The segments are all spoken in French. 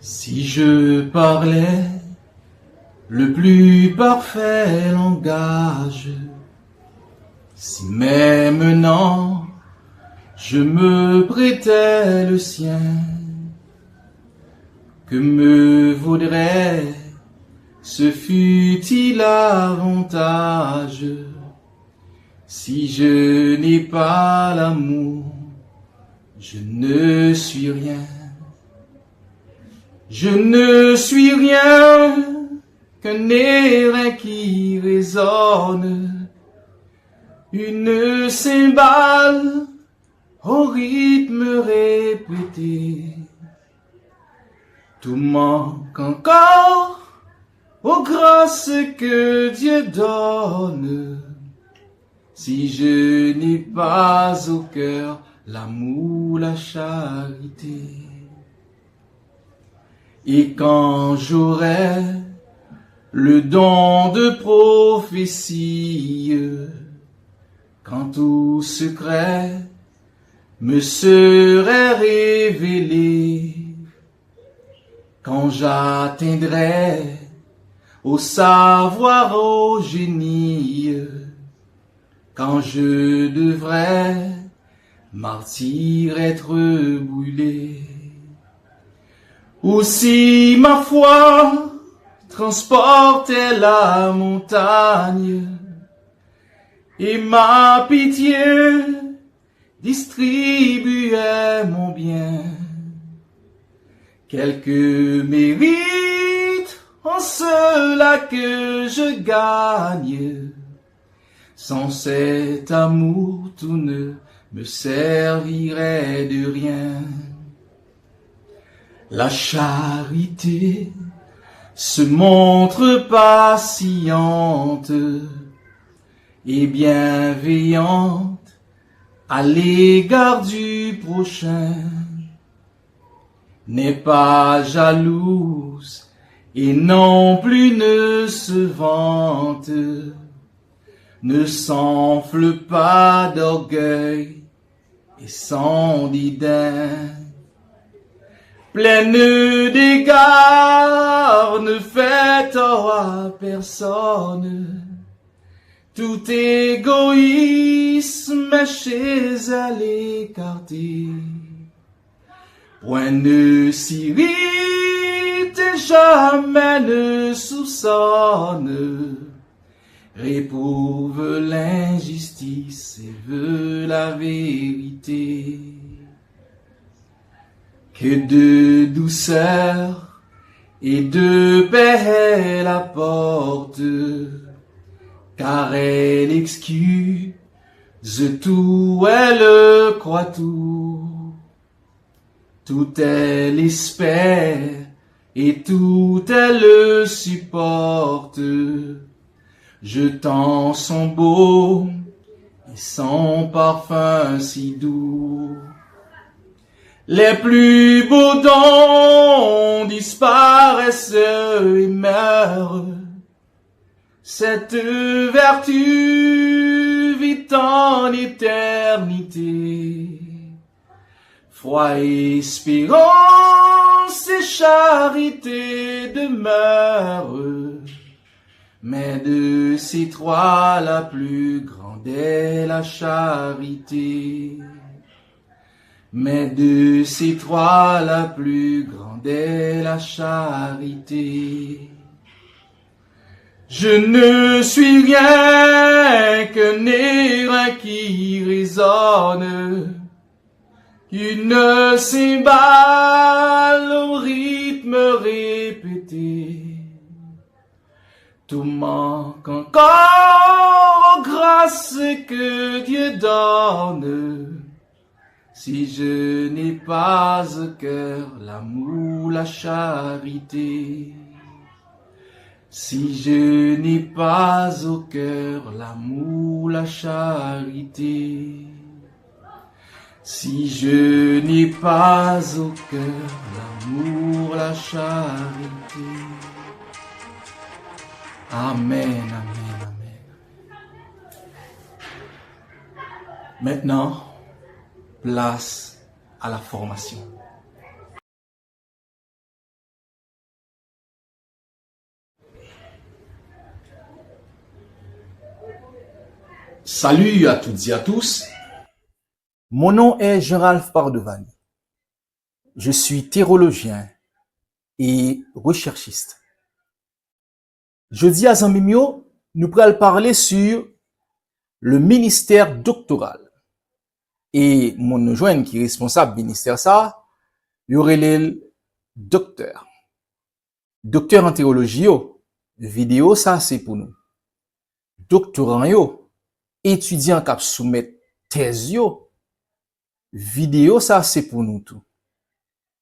Si je parlais le plus parfait langage, si maintenant je me prêtais le sien, que me vaudrait ce fut-il avantage si je n'ai pas l'amour, je ne suis rien. Je ne suis rien qu'un air qui résonne, une cymbale au rythme répété. Tout manque encore aux grâces que Dieu donne, si je n'ai pas au cœur l'amour, la charité. Et quand j'aurai le don de prophétie, quand tout secret me serait révélé, quand j'atteindrai au savoir, au génie, quand je devrais martyr être brûlé, ou si ma foi transportait la montagne et ma pitié distribuait mon bien, quelque mérite en cela que je gagne, sans cet amour tout ne me servirait de rien. La charité se montre patiente et bienveillante à l'égard du prochain, n'est pas jalouse et non plus ne se vante, ne s'enfle pas d'orgueil et sans dédain. Pleine d'égards, ne fait tort à personne, tout égoïsme est chez elle écarté. Point ne s'irrite et jamais ne soupçonne, réprouve l'injustice et veut la vérité. Que de douceur et de paix elle apporte, car elle excuse tout, elle croit tout. Tout elle espère et tout elle supporte, jetant son baume et son parfum si doux. Les plus beaux dons disparaissent et meurent. Cette vertu vit en éternité. Foi, espérance et charité demeurent. Mais de ces trois, la plus grande est la charité. Mais de ces trois, la plus grande est la charité. Je ne suis rien qu'un air qui résonne, qu'une cymbale au rythme répété. Tout manque encore aux grâces que Dieu donne, si je n'ai pas au cœur l'amour, la charité. Si je n'ai pas au cœur l'amour, la charité. Si je n'ai pas au cœur l'amour, la charité. Amen, amen, amen. Maintenant, place à la formation. Salut à toutes et à tous. Mon nom est Jean-Ralph Pardevani. Je suis théologien et recherchiste. Jeudi à Zambimio, nous pourrons parler sur le ministère doctoral. Et mon joint qui est responsable du ministère ça, il y aurait le docteur. Docteur en théologie, yo. Vidéo ça c'est pour nous. Doctorant yo, étudiant qui soumettre thèse yo. Vidéo ça c'est pour nous tout.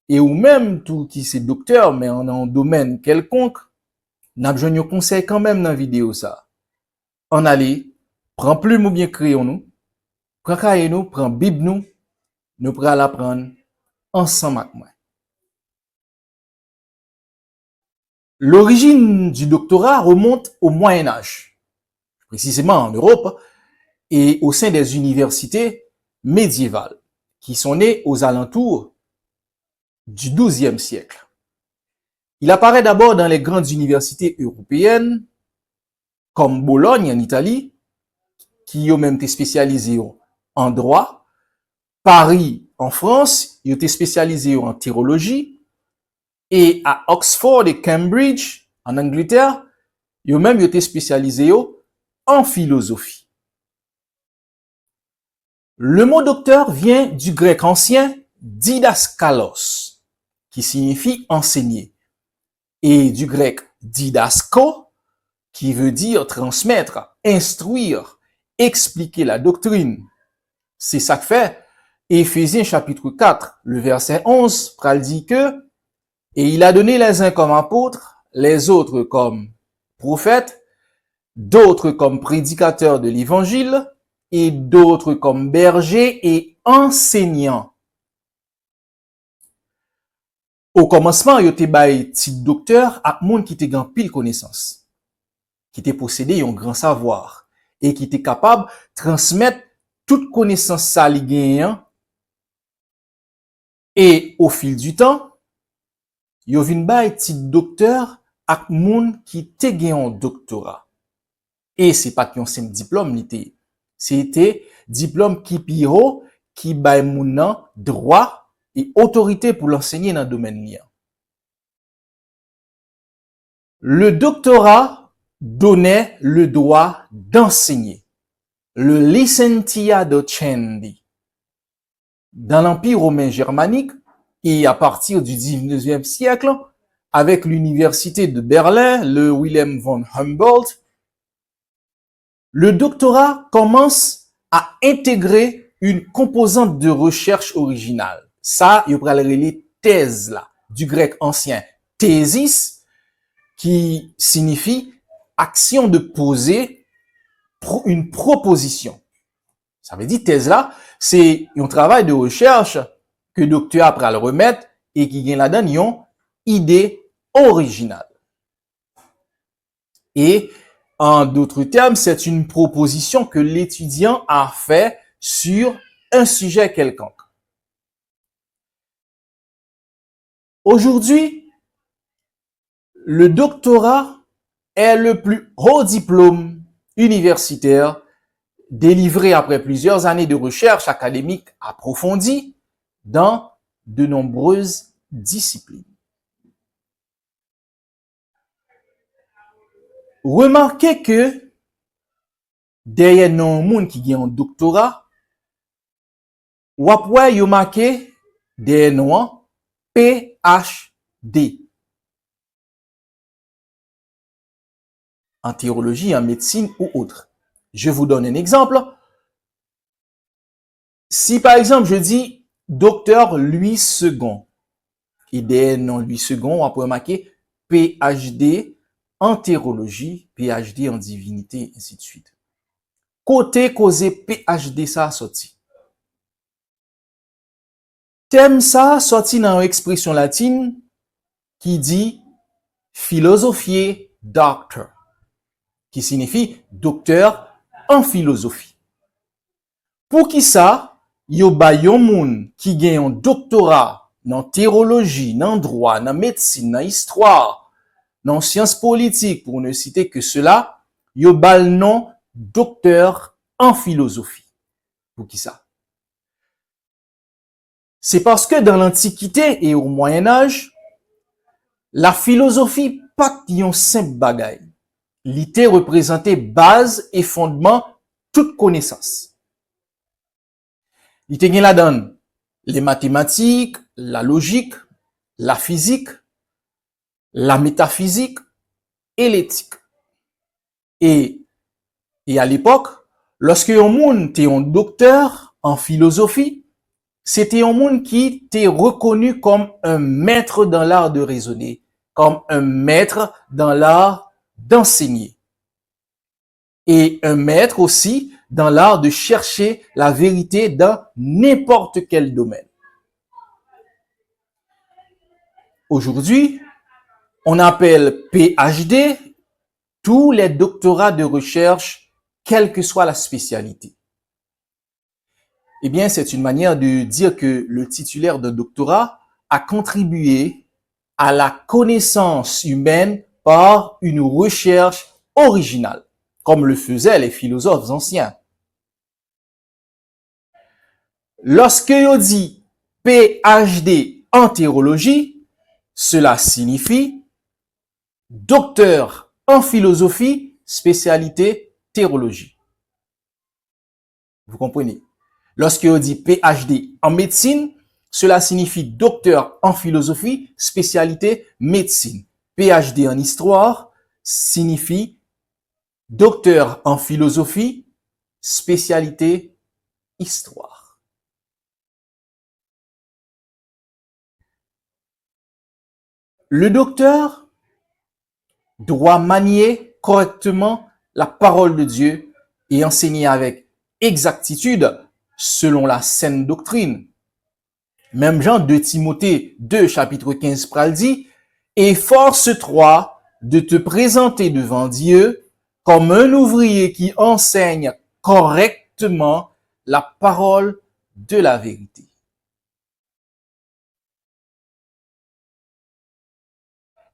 Et ou même tout qui c'est docteur mais en un domaine quelconque, n'a besoin de conseil quand même dans la vidéo ça. On allait, prend plume ou bien crayon nous, prend cahier nous, prend bible nous prenons l'apprendre ensemble avec moi. L'origine du doctorat remonte au Moyen Âge, précisément en Europe et au sein des universités médiévales qui sont nées aux alentours du XIIe siècle. Il apparaît d'abord dans les grandes universités européennes, comme Bologne en Italie, qui ont même été spécialisés en droit, Paris en France, ils ont été spécialisés en théologie, et à Oxford et Cambridge en Angleterre, ils ont même été spécialisés en philosophie. Le mot docteur vient du grec ancien didaskalos, qui signifie enseigner, et du grec didasko, qui veut dire transmettre, instruire, expliquer la doctrine. C'est ça que fait Éphésiens chapitre 4, le verset 11, pral dit que « Et il a donné les uns comme apôtres, les autres comme prophètes, d'autres comme prédicateurs de l'évangile, et d'autres comme bergers et enseignants. » Au commencement, il y a été bay titre docteur à monde qui était grand pile connaissance, qui était possédé un grand savoir et qui était capable de transmettre toute connaissance ça li gen. Et au fil du temps, yo vinn bay titre docteur ak moun qui te gen un doctorat. Et c'est pas qu'un simple diplôme n'était, c'était diplôme qui piro qui bay moun nan droit et autorité pour l'enseigner dans le domaine lien. Le doctorat donnait le droit d'enseigner, le licentia docendi. Dans l'Empire romain germanique et à partir du 19e siècle, avec l'université de Berlin, le Wilhelm von Humboldt, le doctorat commence à intégrer une composante de recherche originale. Ça, il y a les thèses là, du grec ancien thésis, qui signifie action de poser une proposition. Ça veut dire thèse là, c'est un travail de recherche que le docteur après le remettre et qui gagne là-dedans une idée originale. Et en d'autres termes, c'est une proposition que l'étudiant a fait sur un sujet quelconque. Aujourd'hui, le doctorat est le plus haut diplôme universitaire délivré après plusieurs années de recherche académique approfondie dans de nombreuses disciplines. Remarquez que derrière non monde qui gagne un doctorat, ou après yo marqué derrière nous PhD. En théologie, en médecine ou autre. Je vous donne un exemple. Si par exemple je dis docteur Louis II, et derrière non Louis II, on peut marquer PhD en théologie, PhD en divinité, ainsi de suite. Côté causé PhD ça a sorti. Thème ça sorti dans une expression latine qui dit philosophier doctor, qui signifie docteur en philosophie. Pour qui ça, yo ba yon moun qui gagne un doctorat dans théologie, dans droit, dans médecine, dans histoire, dans sciences politiques, pour ne citer que cela, yo ba le nom docteur en philosophie. Pour qui ça? C'est parce que dans l'Antiquité et au Moyen-Âge, la philosophie pas yon simple bagay. L'ité représentait base et fondement toute connaissance. L'ité gen la donne les mathématiques, la logique, la physique, la métaphysique et l'éthique. Et à l'époque, lorsque yon moun te un docteur en philosophie, c'était un monde qui était reconnu comme un maître dans l'art de raisonner, comme un maître dans l'art d'enseigner. Et un maître aussi dans l'art de chercher la vérité dans n'importe quel domaine. Aujourd'hui, on appelle PhD tous les doctorats de recherche, quelle que soit la spécialité. Eh bien, c'est une manière de dire que le titulaire d'un doctorat a contribué à la connaissance humaine par une recherche originale, comme le faisaient les philosophes anciens. Lorsque on dit PhD en théologie, cela signifie docteur en philosophie, spécialité théologie. Vous comprenez? Lorsque on dit PhD en médecine, cela signifie docteur en philosophie, spécialité médecine. PhD en histoire signifie docteur en philosophie, spécialité histoire. Le docteur doit manier correctement la parole de Dieu et enseigner avec exactitude selon la saine doctrine. Même Jean 2 Timothée 2 chapitre 15 pral dit, efforce-toi de te présenter devant Dieu comme un ouvrier qui enseigne correctement la parole de la vérité.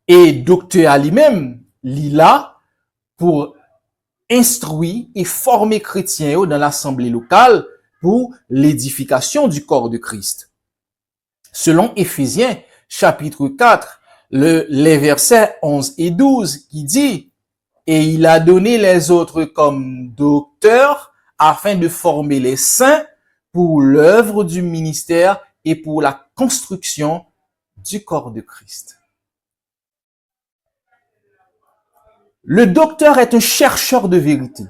Et docteur lui-même, il là pour instruire et former chrétiens dans l'assemblée locale pour l'édification du corps de Christ. Selon Éphésiens chapitre 4, les versets 11 et 12 qui dit « Et il a donné les autres comme docteurs afin de former les saints pour l'œuvre du ministère et pour la construction du corps de Christ. » Le docteur est un chercheur de vérité,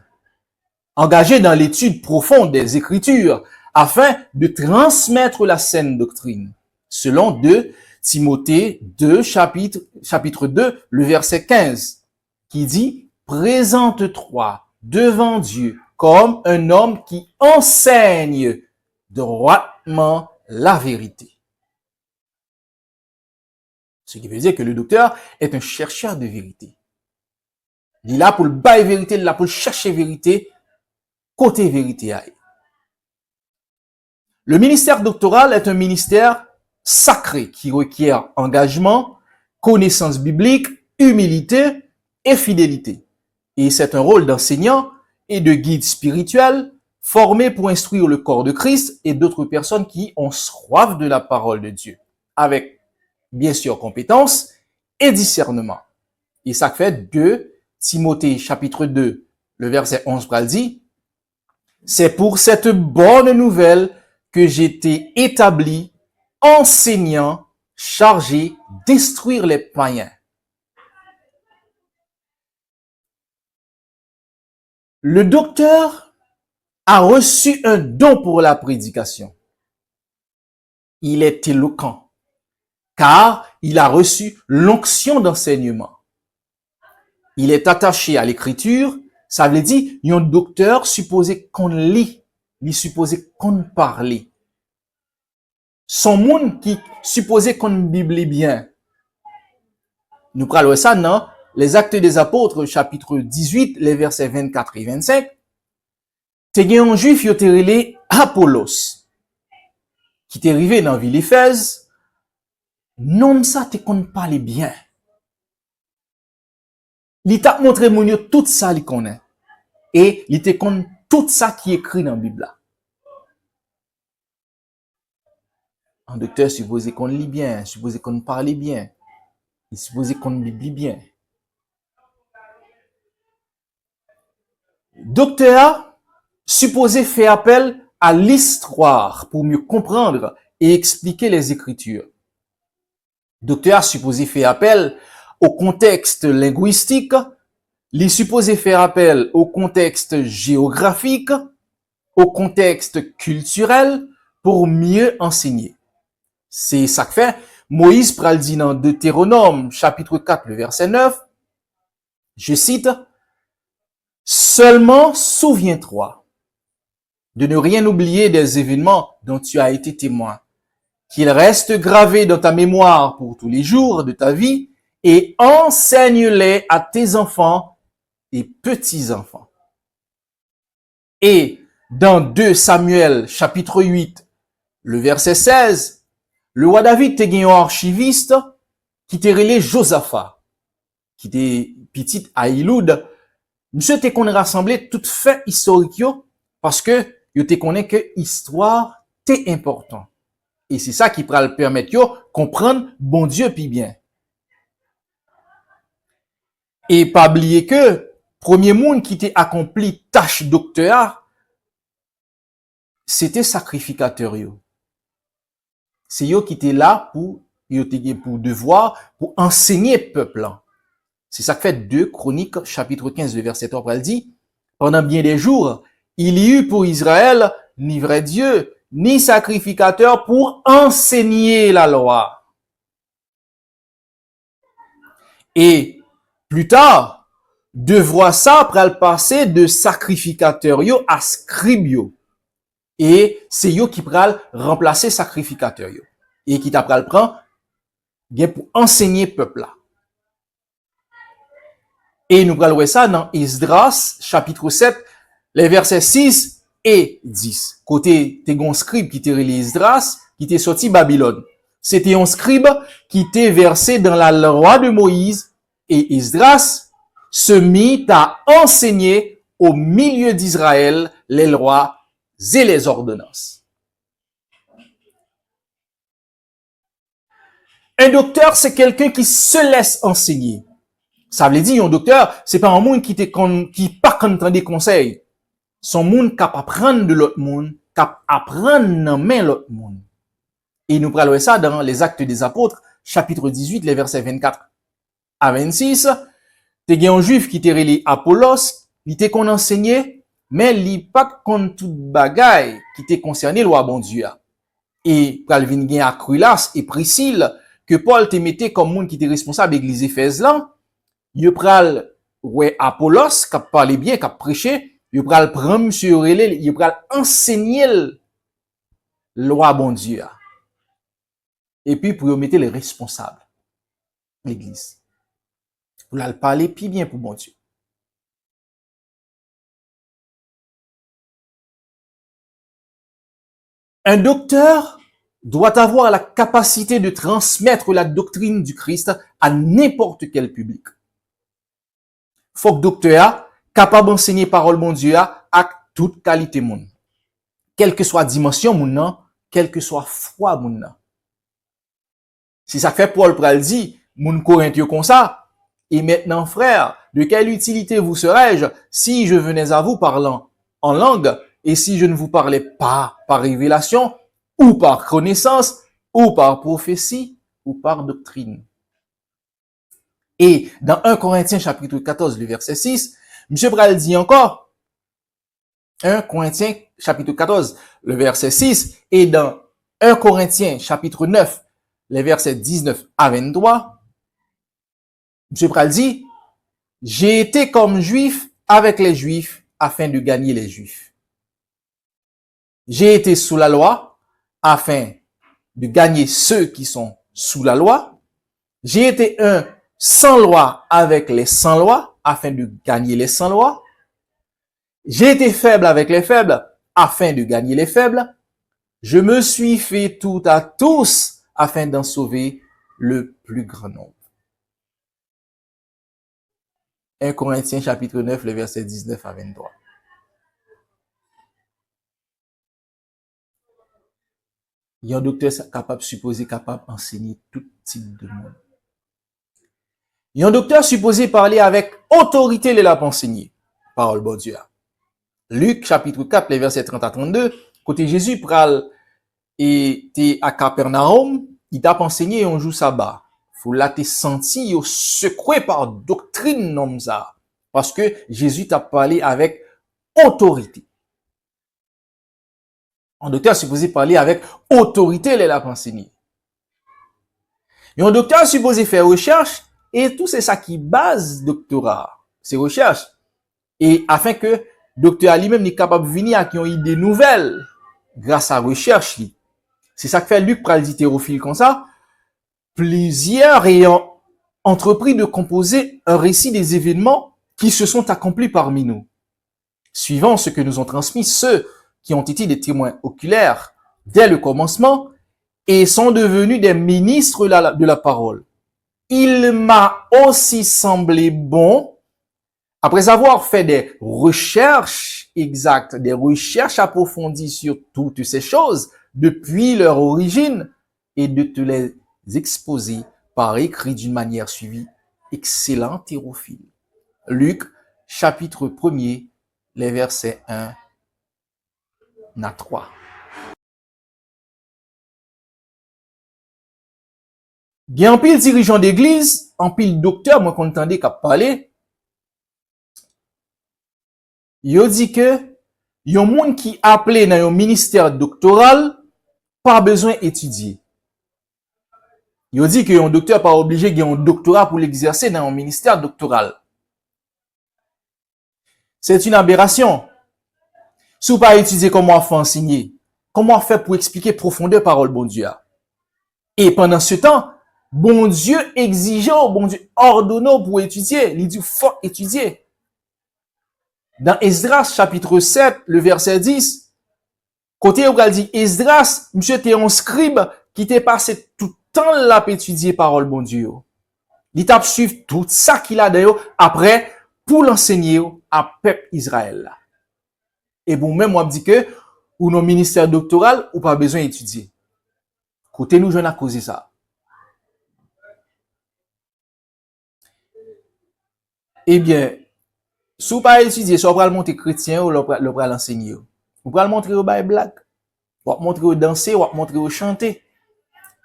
engagé dans l'étude profonde des Écritures afin de transmettre la saine doctrine. Selon 2 Timothée 2, chapitre 2, le verset 15, qui dit « Présente-toi devant Dieu comme un homme qui enseigne droitement la vérité. » Ce qui veut dire que le docteur est un chercheur de vérité. Il est là pour le bailler vérité, il est là pour chercher vérité, côté vérité. Le ministère doctoral est un ministère sacré qui requiert engagement, connaissance biblique, humilité et fidélité. Et c'est un rôle d'enseignant et de guide spirituel formé pour instruire le corps de Christ et d'autres personnes qui ont soif de la parole de Dieu, avec bien sûr compétence et discernement. Et ça fait 2 Timothée chapitre 2, le verset 11 dit, « C'est pour cette bonne nouvelle que j'ai été établi enseignant chargé d'instruire les païens. » Le docteur a reçu un don pour la prédication. Il est éloquent, car il a reçu l'onction d'enseignement. Il est attaché à l'écriture, ça veut dire, un docteur supposé qu'on lit, il supposé qu'on parle. Son monde qui supposé qu'on bible bien. Nous parlons ça dans les Actes des Apôtres, chapitre 18, les versets 24 et 25. Te gen un juif yo te relé Apollos, qui t'est arrivé dans la ville d'Éphèse. Non ça te qu'on parle bien. Li t'a montré moun yo tout ça li connaît. Et li te kon tout ça qui est écrit dans la Bible là. Un docteur supposé qu'on lit bien, supposé qu'on parle bien, il supposé qu'on lit bien. Docteur supposé faire appel à l'histoire pour mieux comprendre et expliquer les Écritures. Docteur supposé faire appel au contexte linguistique, il supposé faire appel au contexte géographique, au contexte culturel pour mieux enseigner. C'est ça que fait Moïse pral dit dans Deutéronome chapitre 4 le verset 9, je cite, seulement souviens-toi de ne rien oublier des événements dont tu as été témoin, qu'ils restent gravés dans ta mémoire pour tous les jours de ta vie et enseigne-les à tes enfants et petits-enfants. Et dans 2 Samuel chapitre 8, le verset 16, le roi David te gagné un archiviste qui te relé Josaphat, qui était petit à Iloud. Monsieur te connaît rassemblé tout fait historique parce que yo te connaît que histoire t'est important. Et c'est ça qui pourra le permettre yo comprendre bon Dieu puis bien. Et pas oublier que premier monde qui t'a accompli tâche docteur, c'était sacrificateur yo. C'est yo qui était là pour devoir pour enseigner peuple. C'est ça que fait 2 Chroniques chapitre 15 le verset 3 elle dit pendant bien des jours, il y eut pour Israël ni vrai Dieu, ni sacrificateur pour enseigner la loi. Et plus tard, devoir ça pral passer de sacrificateur yo à scribe yo. Et c'est yo qui pral remplacer sacrificateur yo. Et qui t'a pral prend bien pour enseigner peuple là. Et nous pral ça dans Esdras chapitre 7 les versets 6 et 10. Côté t'es gon scribe qui t'est relé Esdras qui t'est sorti Babylone. C'était un scribe qui t'est versé dans la loi de Moïse et Esdras se mit à enseigner au milieu d'Israël les lois et les ordonnances. Un docteur, c'est quelqu'un qui se laisse enseigner. Ça veut dire, un docteur, c'est pas un monde qui pas content des conseils. Son monde capable apprendre de l'autre monde, capable apprendre dans main l'autre monde. Et nous parlons ça dans les Actes des Apôtres, chapitre 18, les versets 24 à 26. T'es un juif qui t'est relé Apollos, il t'est qu'on enseignait, mais il pas contre toute bagaille qui t'est concerné loi bon Dieu. Et Calvin gen Aquilas et Priscille, que Paul te mettait comme monde qui était responsable de l'église Éphèse là, il pral ouais Apollos qui parlait bien, qui prêché, il pral prendre monsieur relé, il pral enseigner loi bon Dieu. Et puis pour mettre les responsables l'église. Pour la parler puis bien pour bon Dieu. Un docteur doit avoir la capacité de transmettre la doctrine du Christ à n'importe quel public. Faut que docteur capable d'enseigner parole bon Dieu à toute qualité monde. Quelle que soit dimension moun, quelle que soit foi moun. Si ça fait Paul pral dit, moun Corinthien comme ça, et maintenant frère, de quelle utilité vous serais-je si je venais à vous parlant en langue et si je ne vous parlais pas par révélation ou par connaissance ou par prophétie ou par doctrine. Et dans 1 Corinthiens chapitre 14, le verset 6, M. Pral dit encore, 1 Corinthiens chapitre 14, le verset 6, et dans 1 Corinthiens chapitre 9, les versets 19 à 23, M. Pral dit, j'ai été comme juif avec les juifs afin de gagner les juifs. J'ai été sous la loi afin de gagner ceux qui sont sous la loi. J'ai été un sans loi avec les sans loi afin de gagner les sans loi. J'ai été faible avec les faibles afin de gagner les faibles. Je me suis fait tout à tous afin d'en sauver le plus grand nombre. 1 Corinthiens chapitre 9, le verset 19 à 23. Il y a un docteur capable, supposé capable d'enseigner tout type de monde. Il y a un docteur supposé parler avec autorité, il l'a enseigné. Parole bon Dieu. Luc, chapitre 4, les versets 30 à 32, côté Jésus pral et t'es à Capernaum, il t'a enseigné un jour sabbat. Faut là t'es senti au secoué par doctrine comme ça. Parce que Jésus t'a parlé avec autorité. Un docteur supposé parler avec autorité, il l'a enseigné. Et un docteur supposé faire recherche, et tout c'est ça qui base doctorat, ces recherches. Et afin que docteur lui-même est capable de venir avec une idée nouvelle grâce à la recherche. C'est ça que fait Luc pral dit Théophile comme ça. Plusieurs ayant entrepris de composer un récit des événements qui se sont accomplis parmi nous. Suivant ce que nous ont transmis ceux qui ont été des témoins oculaires dès le commencement et sont devenus des ministres de la parole. Il m'a aussi semblé bon, après avoir fait des recherches exactes, des recherches approfondies sur toutes ces choses depuis leur origine et de te les exposer par écrit d'une manière suivie. Excellent Théophile. Luc, chapitre 1er, les versets 1 à 3. Bien, en pile dirigeant d'église, en pile docteur, moi qu'on entendait qu'à parler, yo dit que yon moun qui appelé dans un ministère doctoral pas besoin étudier. Yo dit que yon docteur pas obligé de un doctorat pour l'exercer dans un ministère doctoral. C'est une aberration. Si vous pas étudier comment faire enseigner, comment faire pour expliquer profondeur parole bon Dieu. Et pendant ce temps, bon Dieu exigeait, bon Dieu ordonnait pour étudier. Il dit faut étudier. Dans Esdras chapitre 7, le verset 10, côté où il dit Esdras, monsieur était un scribe qui t'est passé tout le temps là pour étudier parole bon Dieu. Il t'a suivi tout ça qu'il a d'ailleurs après pour l'enseigner à peuple Israël. Et bon, même moi, je dis que, ou nos ministères doctoral, ou pas besoin d'étudier. Côté nous, je n'ai causé ça. Eh bien, si vous pas étudier, si vous pas le montrer chrétien, ou le pas l'enseigner. Vous pas le montrer au bail blague. Ou montrer au danser, ou montrer au chanter.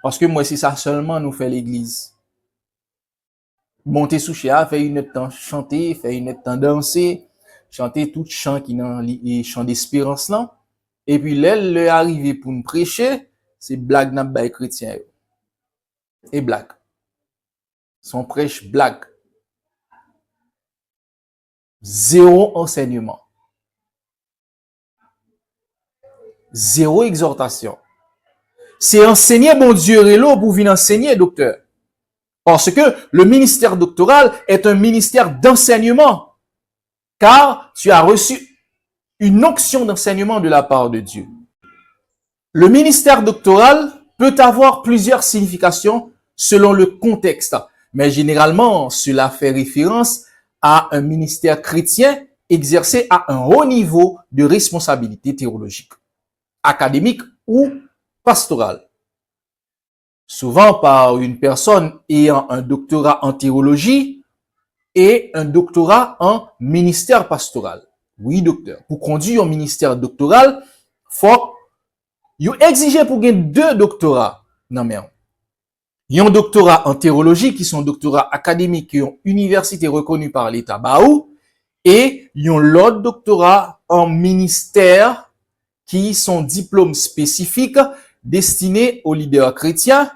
Parce que moi, c'est ça seulement nous fait l'église. Monter sous chéa, faire une temps chanter, faire une temps danser, chanter tout chant qui dans les chants d'espérance là. Et puis là, le arrivé pour nous prêcher, c'est blague n'a pas chrétien. Et blague. Son prêche blague. Zéro enseignement. Zéro exhortation. C'est enseigner bon Dieu et l'eau pour venir enseigner, docteur. Parce que le ministère doctoral est un ministère d'enseignement. Car tu as reçu une onction d'enseignement de la part de Dieu. Le ministère doctoral peut avoir plusieurs significations selon le contexte. Mais généralement, cela fait référence à un ministère chrétien exercé à un haut niveau de responsabilité théologique, académique ou pastorale. Souvent par une personne ayant un doctorat en théologie et un doctorat en ministère pastoral. Oui, docteur. Pour conduire un ministère doctoral, faut you exiger pour gagner 2 doctorats. Non mais il y a un doctorat en théologie qui sont doctorats académiques qui ont université reconnue par l'État baou et il y a l'autre doctorat en ministère qui sont diplômes spécifiques destinés aux leaders chrétiens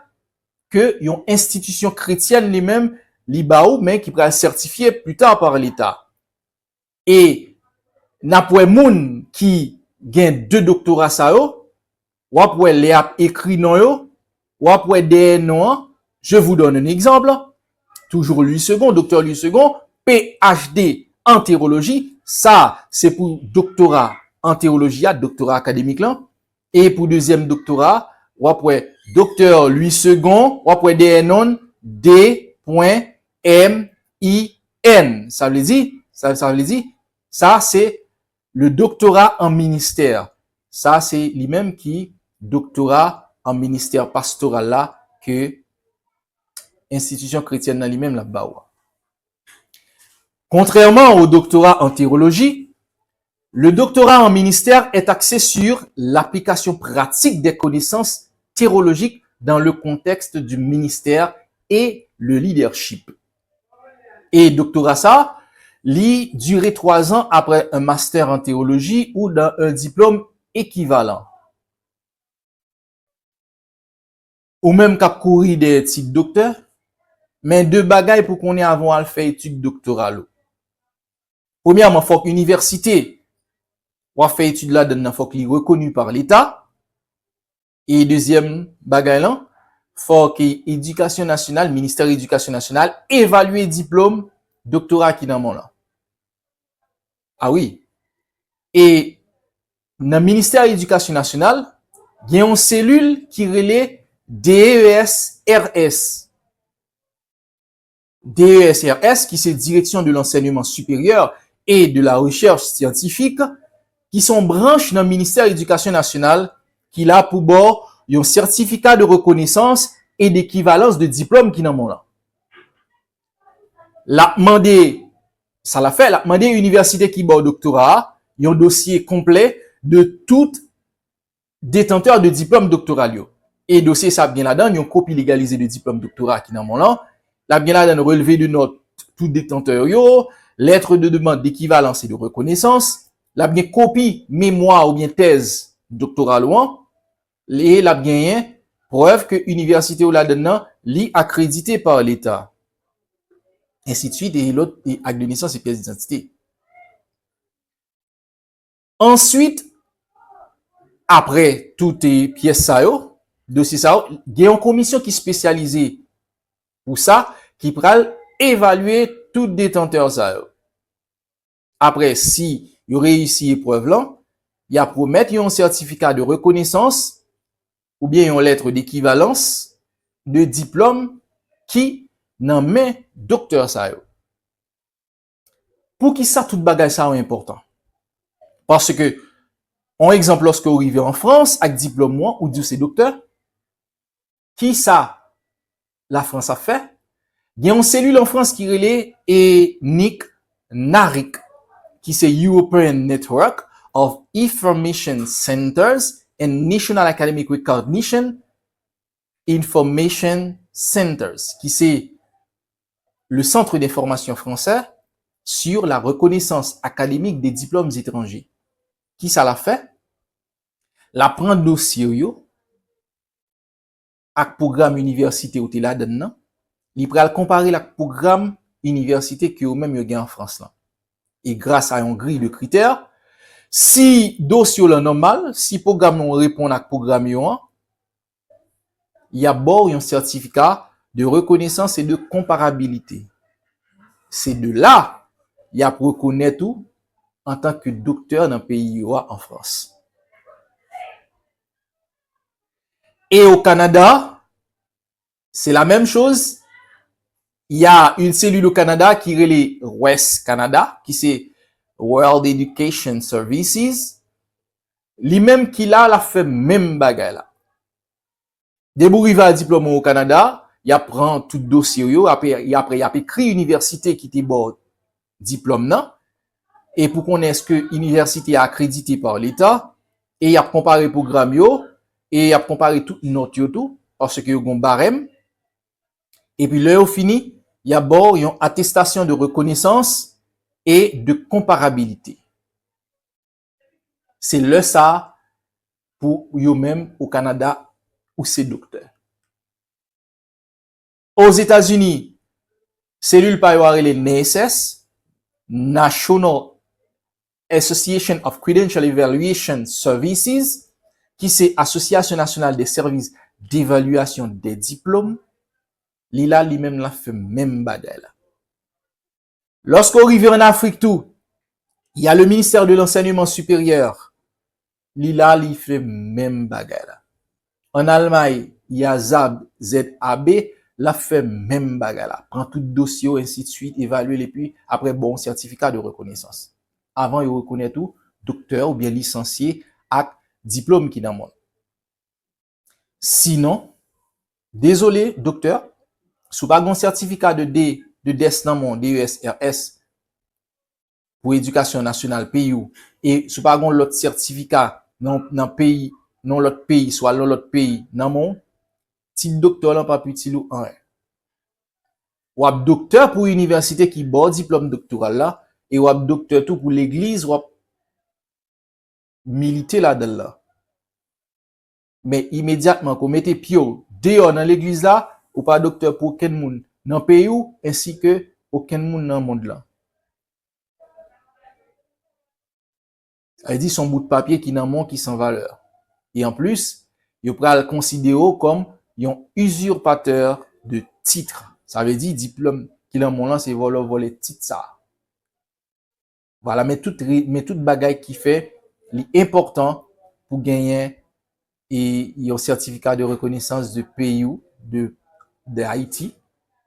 que y ont institution chrétienne les-mêmes li baou mais qui pourra certifier plus tard par l'État. Et n'a pas moun qui gagne 2 doctorats ça yo, ou après les a écrit non yo, ou après des non. Je vous donne un exemple. Toujours Louis II, docteur Louis II, PhD en théologie, ça c'est pour doctorat en théologie, doctorat académique là, et pour deuxième doctorat, ou après docteur Louis II, ou après des non D.MIN. Ça veut dire, ça c'est le doctorat en ministère. Ça c'est lui-même qui doctorat en ministère pastoral là que institution chrétienne dans lui-même la bawa. Contrairement au doctorat en théologie, le doctorat en ministère est axé sur l'application pratique des connaissances théologiques dans le contexte du ministère et le leadership. Et doctorat ça, lui durer 3 ans après un master en théologie ou dans un diplôme équivalent. Ou même qu'à courir des titres docteurs, mais deux bagailles pour qu'on ait avant à faire études doctorales. Premièrement, faut que l'université ou a fait études là-dedans, faut qu'il est reconnu par l'État. Et deuxième bagaille là, faut que l'éducation nationale, ministère de l'éducation nationale, évalue diplôme doctorat qui dans mon là. Ah oui. Et dans le ministère de l'éducation nationale, il y a une cellule qui relève DESRS. DESRS, qui c'est Direction de l'enseignement supérieur et de la recherche scientifique, qui sont branches dans le ministère de l'Éducation nationale, qui a pour bord un certificat de reconnaissance et d'équivalence de diplôme qui n'en ont là. La demandé, ça l'a fait, la demandé université qui bord doctorat, un dossier complet de tout détenteur de diplôme doctoral. Et dossier ça bien là-dedans, une copie légalisée de diplôme doctorat qui n'en ont là. La bien là-dedans, relevé de notes tout détenteur lettre de demande d'équivalence et de reconnaissance, la bien copie mémoire ou bien thèse doctorale et la bien preuve que université ou là-dedans li accrédité par l'État. Ainsi de suite, et l'autre acte de naissance et pièce d'identité. Ensuite, après toutes les pièces ça dossier ça, il y a une commission qui est spécialisée pour ça, qui pral évaluer tout détenteur ça. Après, si il réussit l'épreuve là, il a promettre un certificat de reconnaissance ou bien une lettre d'équivalence de diplôme qui n'en met docteur ça. Pour qui ça tout bagage ça est important? Parce que, en exemple, lorsque vous arrivez en France avec diplôme moi ou dit c'est docteur, qui ça la France a fait? Il y a une cellule en France qui relève et NARIC, qui c'est European Network of Information Centers and National Academic Recognition Information Centers, qui c'est le centre d'information français sur la reconnaissance académique des diplômes étrangers. Qui ça l'a fait? La prend dossier yo avec programme université ou là dedans, il pral comparer le programme université que même yo gen en France là. Et grâce à une grille de critères, si dossier est normal, si programme non répond à programme yo, il y a bord un certificat de reconnaissance et de comparabilité. C'est de là, il y a pour reconnaître tout en tant que docteur dans le pays en France. Et au Canada, c'est la même chose. Il y a une cellule au Canada qui relie West Canada, qui c'est World Education Services. Lui-même qui l'a fait même bagay là. Dès qu'il arrive à diplôme au Canada, il apprend tout dossier après il a écrit université qui était bon diplôme là. Et pour qu'on est-ce que université est accréditée par l'État et il a comparé programme yo et il a comparé tout note yo tout parce que yo gon barème. Et puis là au fini, il y a bord une attestation de reconnaissance et de comparabilité. C'est le ça pour yo même au Canada ou c'est docteur. Aux États-Unis, cellule pa yo relé NASS, National Association of Credential Evaluation Services, qui c'est Association nationale des services d'évaluation des diplômes, Lila lui-même la fait même bagay là. Lorsqu'on arrive en Afrique tout, il y a le ministère de l'enseignement supérieur. Lila li fait même bagay là. En Allemagne, il y a ZAB, ZAB, la fait même bagay là. Prend tout dossier, ainsi de suite, évalue les puis après bon certificat de reconnaissance. Avant, il reconnaît tout, docteur ou bien licencié avec diplôme qui dans le monde. Sinon, désolé, docteur, sous pas un certificat de DES dans mon DESRS pour éducation nationale pays ou, et sous pas un l'autre certificat dans pays, non l'autre pays, soit l'autre pays dans mon, titre docteur là pas petit ou un. Ou ap docteur pour université qui bon diplôme doctoral là, et ou ap docteur tout pour l'église, ou ap militer là-dedans. Mais immédiatement, qu'on mette pied dehors dans l'église là, ou pas docteur pour aucun monde dans le pays ou, ainsi que aucun monde dans le monde là. Elle dit son bout de papier qui n'a mon qui sans valeur. Et en plus, il peut le considérer comme un usurpateur de titre. Ça veut dire diplôme qu'il a mon là, c'est voler titre ça. Voilà, mais toute bagaille qui fait l'important pour gagner et un certificat de reconnaissance de pays ou de Haïti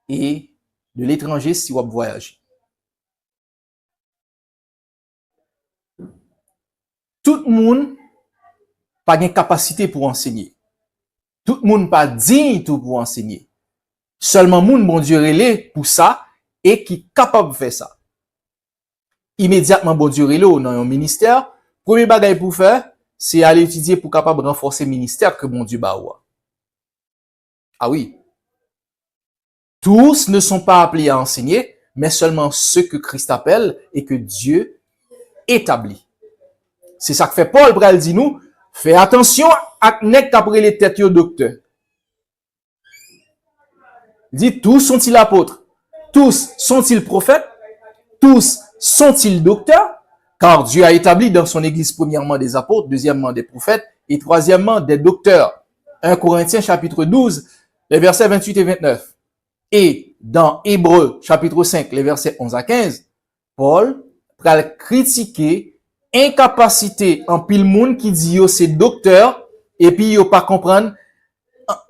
et de l'étranger si vous voyagez. Tout le monde pas de capacité pour enseigner. Tout le monde pas digne tout pour enseigner. Seulement moun bon Dieu relé pour ça et qui capable de faire ça. Immédiatement bon Dieu relé dans un ministère, premier bagage pour faire, c'est aller étudier pour capable renforcer le ministère que bon Dieu ba ou. Ah oui. Tous ne sont pas appelés à enseigner, mais seulement ceux que Christ appelle et que Dieu établit. C'est ça que fait Paul pral dit nous, fais attention à nèg après les têtes yo docteur. Il dit tous sont-ils apôtres? Tous sont-ils prophètes? Tous sont-ils docteurs? Car Dieu a établi dans son église premièrement des apôtres, deuxièmement des prophètes et troisièmement des docteurs. 1 Corinthiens chapitre 12, les versets 28 et 29. Et dans Hébreux chapitre 5, les versets 11 à 15, Paul pral critiquer incapacité en pile monde qui dit yo c'est docteur et puis yo pas comprendre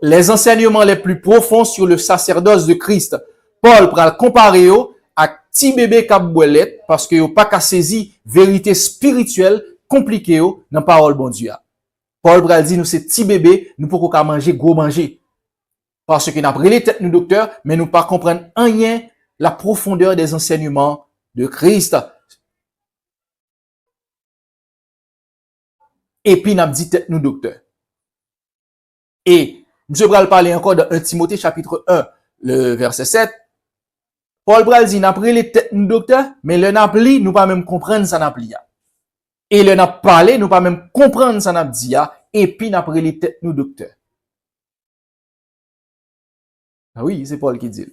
les enseignements les plus profonds sur le sacerdoce de Christ. Paul pral comparer yo à petit bébé k'ap boilet parce que yo pas ka saisi vérité spirituelle compliquée yo dans parole bon Dieu. Paul pral dit nous c'est petit bébé, nous pouvons pas manger gros manger. Parce que n'a brûlé tête nous docteurs, mais nous pas comprendre rien la profondeur des enseignements de Christ. Et puis n'a dit tête nous docteurs. Et je vais parler encore de 1 Timothée chapitre 1, le verset 7. Paul bral dit n'a brûlé tête nous docteurs, mais le n'a pli nous pas même comprendre ça n'a pli. Et le n'a parlé nous pas même comprendre ça n'a dit et puis n'a brûlé tête nous docteurs. Ah oui, c'est Paul qui dit.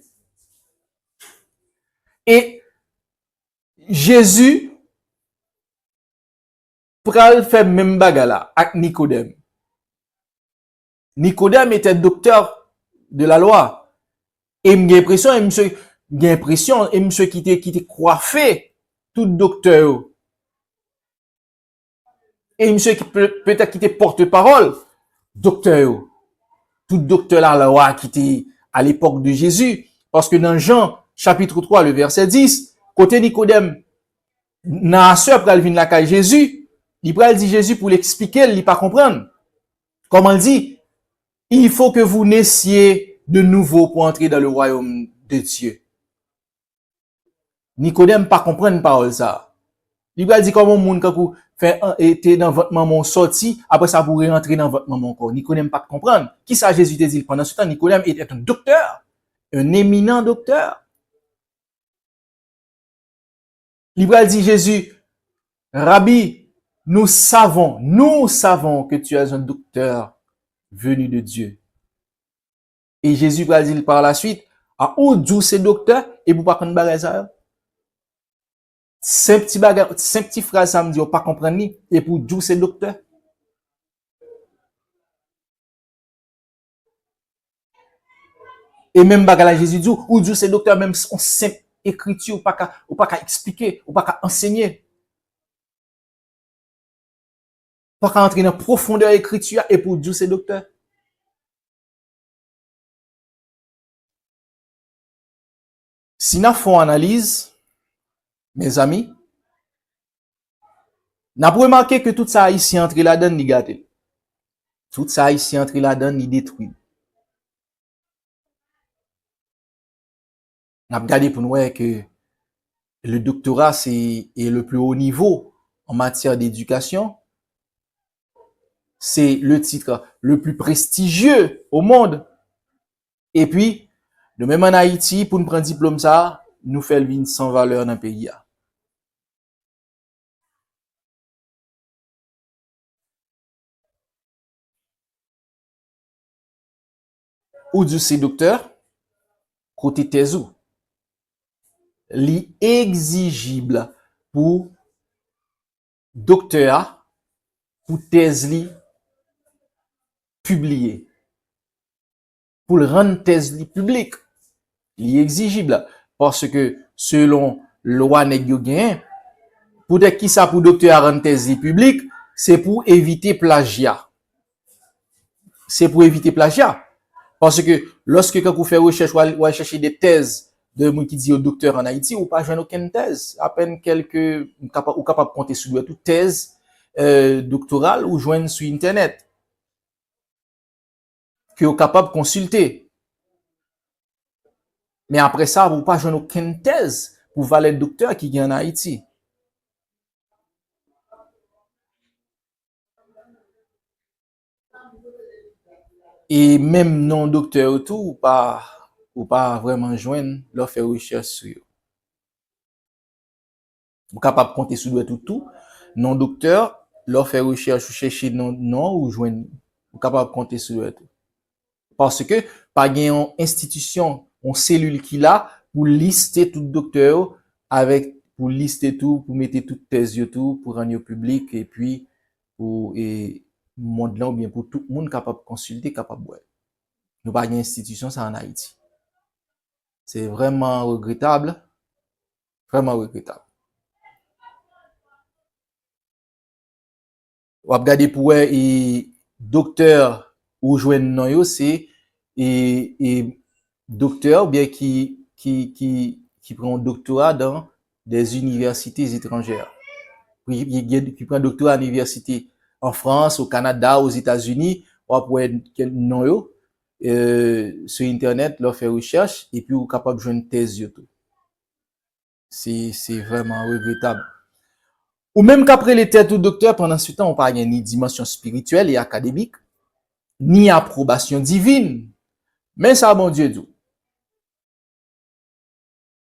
Et Jésus pral fait même bagala avec Nicodème. Nicodème était docteur de la loi. Et j'ai l'impression, et monsieur qui était coiffé, tout docteur. Et monsieur qui peut-être qui était porte-parole, docteur. Tout docteur la loi qui était à l'époque de Jésus. Parce que dans Jean, chapitre 3, le verset 10, côté Nicodème, nan sœur pral vin la caille Jésus, il pral dit Jésus pour l'expliquer, il pas comprendre. Comment il dit? Il faut que vous naissiez de nouveau pour entrer dans le royaume de Dieu. Nicodème pas comprendre parole ça. Il pral dit comment moun quand fait était dans votre maman sorti, après ça pourrait rentrer dans votre maman corps. Nicodème pas comprendre. Qui ça Jésus te dit pendant ce temps Nicodème était un docteur, un éminent docteur. Il dit Jésus, Rabbi, nous savons que tu es un docteur venu de Dieu. Et Jésus va dire par la suite, à où d'où c'est docteur, et vous pas comprendre bagage ça. Cinq petits phrases ça me dit, pas comprendre ni, et pour d'où c'est docteur. Et même bagage Jésus dit, ou d'où c'est docteur, même on simple écriture, ou pas qu'à expliquer, ou pas qu'à enseigner. Pas qu'à entrer dans profondeur écriture, et pour d'où c'est docteur. Si nous faisons analyse, mes amis, nous avons remarqué que tout ça ici entre la donne négative. Tout ça ici entre là-dedans, il détruit. On a regardé pour nous que le doctorat, c'est le plus haut niveau en matière d'éducation. C'est le titre le plus prestigieux au monde. Et puis, de même en Haïti, pour nous prendre diplôme ça, nous fait le sans valeur dans le pays. Ou du c'est docteur, côté thèse ou, li exigible pour docteur, pour thèse li publié. Pour le rendre thèse li publique, li exigible. Parce que, selon loi nèg yo gen, pour de qui ça pour docteur rendre thèse li publique, c'est pour éviter plagiat. C'est pour éviter plagiat. Parce que lorsque quand vous faites recherche, ou chercher des thèses de gens qui dit au docteur en Haïti, ou pas joindre aucune thèse. À peine quelques, ou capable de compter sur toute thèse doctorale ou joindre sur Internet. Que vous capable de consulter. Mais après ça, vous pas joindre aucune thèse pour valer docteur qui est en Haïti. Et même non docteur ou tout, ou pas vraiment joindre, leur faire recherche sur eux. Vous capable de compter sur tout, non docteur, leur faire recherche ou chercher non ou joindre. Vous capable de compter sur tout. Parce que, pas une institution, une cellule qui là, pour lister tout docteur, pour lister tout, pour mettre toutes thèse tout, pour rendre public, et puis, pour, et, monde là, ou bien pour tout le monde capable de consulter, capable de voir. Nous pas une institution, ça en Haïti. C'est vraiment regrettable. Vraiment regrettable. Ou regarder pour et docteur ou joindre non yo c'est et docteur bien qui prend un doctorat dans des universités étrangères. Qui prend un doctorat à l'université en France, au Canada, aux États-Unis, ou après non yo sur internet leur faire recherche et puis ou capable de joindre thèse tout. C'est vraiment regrettable. Ou même qu'après les têtes ou docteur, pendant ce temps, on parle ni dimension spirituelle et académique, ni approbation divine. Mais ça, mon Dieu dit.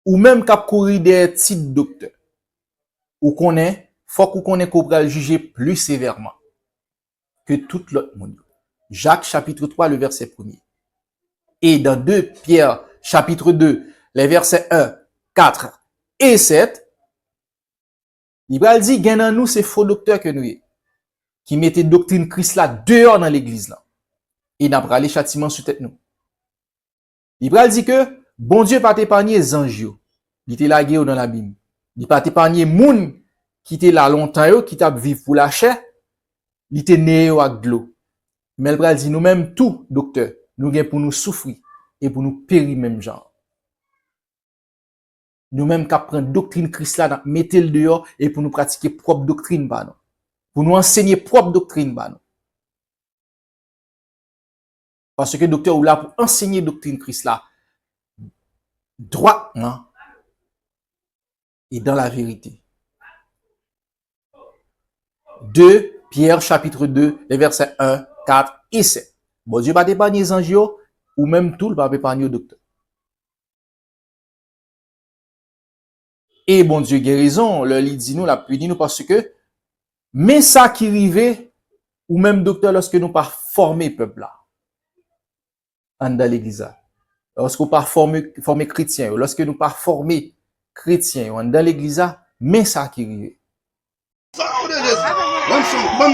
Ou même qu'ap courir des titres docteurs. Ou connaît, faut qu'on connaît qu'on va le juger plus sévèrement que tout l'autre monde. Jacques chapitre 3, le verset 1er. Et dans 2 Pierre chapitre 2, les versets 1, 4 et 7, il va dire, gain dans nous, c'est faux docteur que nous y, qui mettait doctrine Christ là dehors dans l'église là. Et n'a pas les châtiments sur tête nous. Il va dire que, bon Dieu pas t'épargner les anges. Il était lagué dans la Bible. Il pas t'épargner moun qui était là longtemps, qui t'a vivre pour la chair. Il était né avec de l'eau. Mais il va dire nous-mêmes tout, docteur, nous gain pour nous souffrir et pour nous périr même genre. Nous-mêmes qui prendre doctrine Christ là, mettez le dehors et pour nous pratiquer propre doctrine bah non. Pour nous enseigner propre doctrine bah non. Parce que docteur ou là pour enseigner doctrine Christ là droit non et dans la vérité. 2 Pierre chapitre 2 les versets 1, 4 et 7. Bon Dieu pas t'épargner les anges ou même tout le pas épargner au docteur. Et bon Dieu guérison, le lit dit nous la puni nous parce que mais ça qui arrivait ou même docteur lorsque nous pas former peuple là en dans l'église. Lorsque nous pas former chrétiens, lorsque nous pas former chrétiens en dans l'église, mais ça qui arrivait. Sang de Jésus. Bon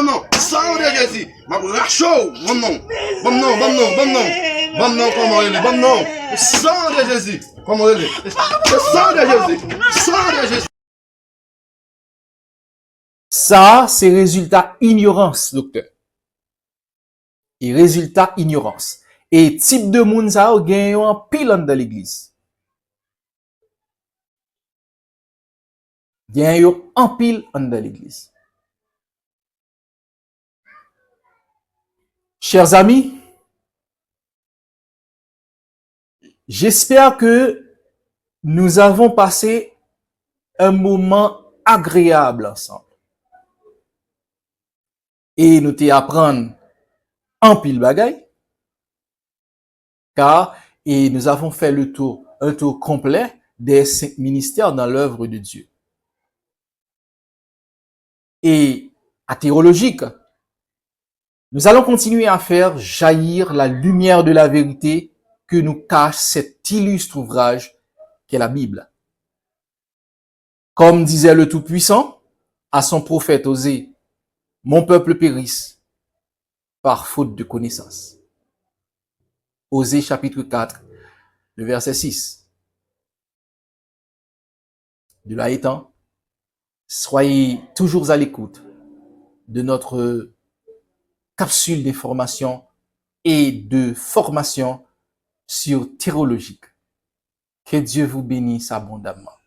non. Sang de Jésus. Ma racho. Bon non, comment il est? Bon non. Sang de Jésus. Comment il est? Sang de Jésus. Sang de Jésus. Ça, c'est résultat ignorance, docteur. Et résultat ignorance. Et type de moun ça gagne en pile dans l'église. Gagne en pile dans l'église. Chers amis, j'espère que nous avons passé un moment agréable ensemble. Et nous t'apprendre en pile bagaille, car nous avons fait un tour complet des 5 ministères dans l'œuvre de Dieu. Et à théologique, nous allons continuer à faire jaillir la lumière de la vérité que nous cache cet illustre ouvrage qu'est la Bible. Comme disait le Tout-Puissant à son prophète Osée, « Mon peuple périsse par faute de connaissance. » Osée chapitre 4, le verset 6. De là étant, soyez toujours à l'écoute de notre capsule d'information et de formation sur théologique. Que Dieu vous bénisse abondamment.